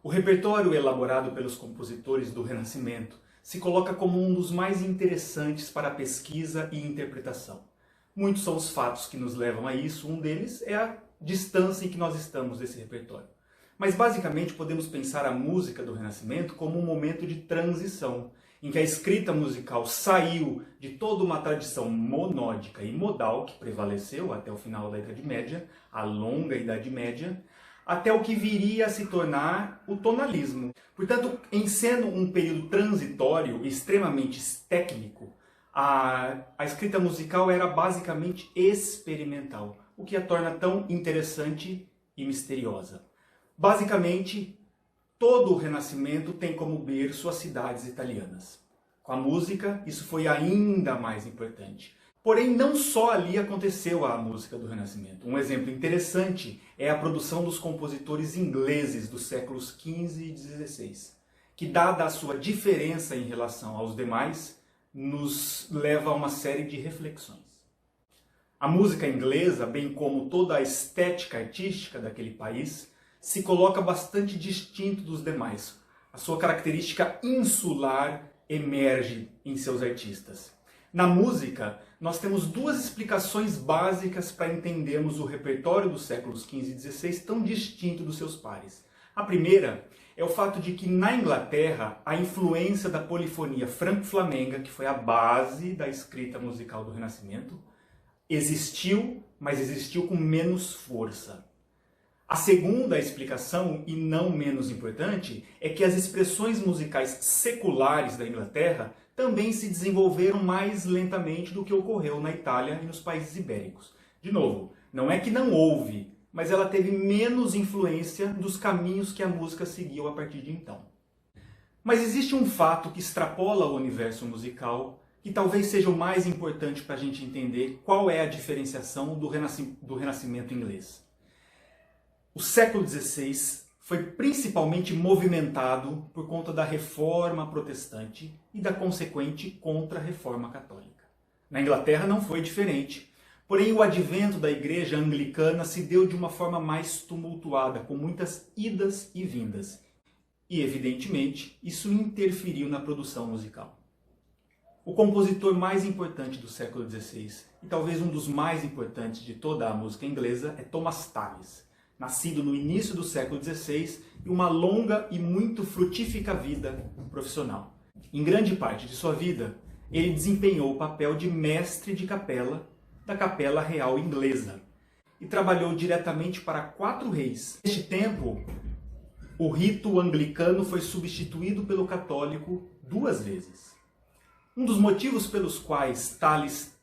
O repertório elaborado pelos compositores do Renascimento se coloca como um dos mais interessantes para a pesquisa e interpretação. Muitos são os fatos que nos levam a isso, um deles é a distância em que nós estamos desse repertório. Mas basicamente podemos pensar a música do Renascimento como um momento de transição, em que a escrita musical saiu de toda uma tradição monódica e modal que prevaleceu até o final da Idade Média, a longa Idade Média, até o que viria a se tornar o tonalismo. Portanto, em sendo um período transitório extremamente técnico, a escrita musical era basicamente experimental, o que a torna tão interessante e misteriosa. Basicamente, todo o Renascimento tem como berço as cidades italianas. Com a música, isso foi ainda mais importante. Porém, não só ali aconteceu a música do Renascimento. Um exemplo interessante é a produção dos compositores ingleses dos séculos XV e XVI, que, dada a sua diferença em relação aos demais, nos leva a uma série de reflexões. A música inglesa, bem como toda a estética artística daquele país, se coloca bastante distinto dos demais. A sua característica insular emerge em seus artistas. Na música, nós temos duas explicações básicas para entendermos o repertório dos séculos XV e XVI tão distinto dos seus pares. A primeira é o fato de que na Inglaterra a influência da polifonia franco-flamenga, que foi a base da escrita musical do Renascimento, existiu, mas existiu com menos força. A segunda explicação, e não menos importante, é que as expressões musicais seculares da Inglaterra também se desenvolveram mais lentamente do que ocorreu na Itália e nos países ibéricos. De novo, não é que não houve, mas ela teve menos influência dos caminhos que a música seguiu a partir de então. Mas existe um fato que extrapola o universo musical, que talvez seja o mais importante para a gente entender qual é a diferenciação do Renascimento inglês. O século XVI foi principalmente movimentado por conta da Reforma Protestante e da consequente Contra-Reforma Católica. Na Inglaterra não foi diferente, porém o advento da Igreja Anglicana se deu de uma forma mais tumultuada, com muitas idas e vindas. E, evidentemente, isso interferiu na produção musical. O compositor mais importante do século XVI, e talvez um dos mais importantes de toda a música inglesa, é Thomas Tallis, nascido no início do século XVI e uma longa e muito frutífica vida profissional. Em grande parte de sua vida, ele desempenhou o papel de mestre de capela da Capela Real Inglesa e trabalhou diretamente para 4 reis. Neste tempo, o rito anglicano foi substituído pelo católico 2 vezes. Um dos motivos pelos quais Tallis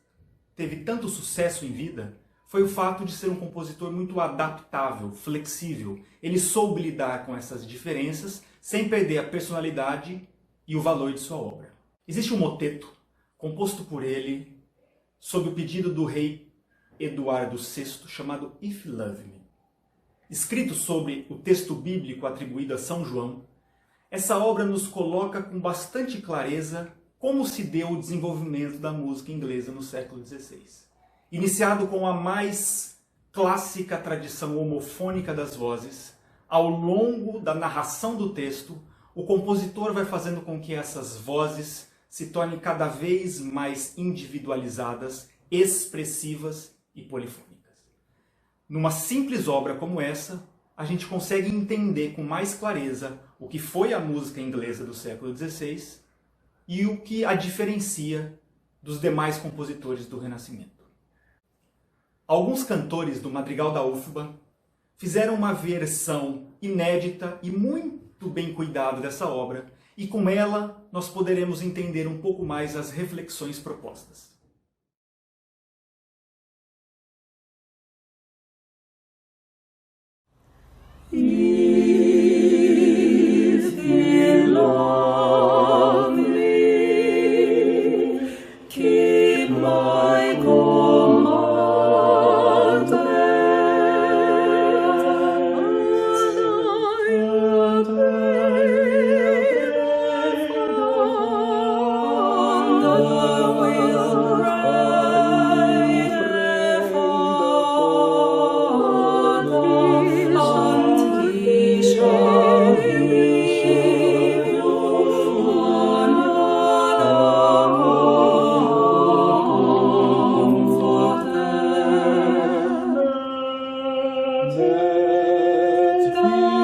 teve tanto sucesso em vida foi o fato de ser um compositor muito adaptável, flexível. Ele soube lidar com essas diferenças sem perder a personalidade e o valor de sua obra. Existe um moteto composto por ele sob o pedido do rei Eduardo VI chamado If You Love Me. Escrito sobre o texto bíblico atribuído a São João, essa obra nos coloca com bastante clareza como se deu o desenvolvimento da música inglesa no século XVI. Iniciado com a mais clássica tradição homofônica das vozes, ao longo da narração do texto, o compositor vai fazendo com que essas vozes se tornem cada vez mais individualizadas, expressivas e polifônicas. Numa simples obra como essa, a gente consegue entender com mais clareza o que foi a música inglesa do século XVI e o que a diferencia dos demais compositores do Renascimento. Alguns cantores do Madrigal da Úlfba fizeram uma versão inédita e muito bem cuidada dessa obra, e com ela nós poderemos entender um pouco mais as reflexões propostas. If you love me, keep my commandments. God.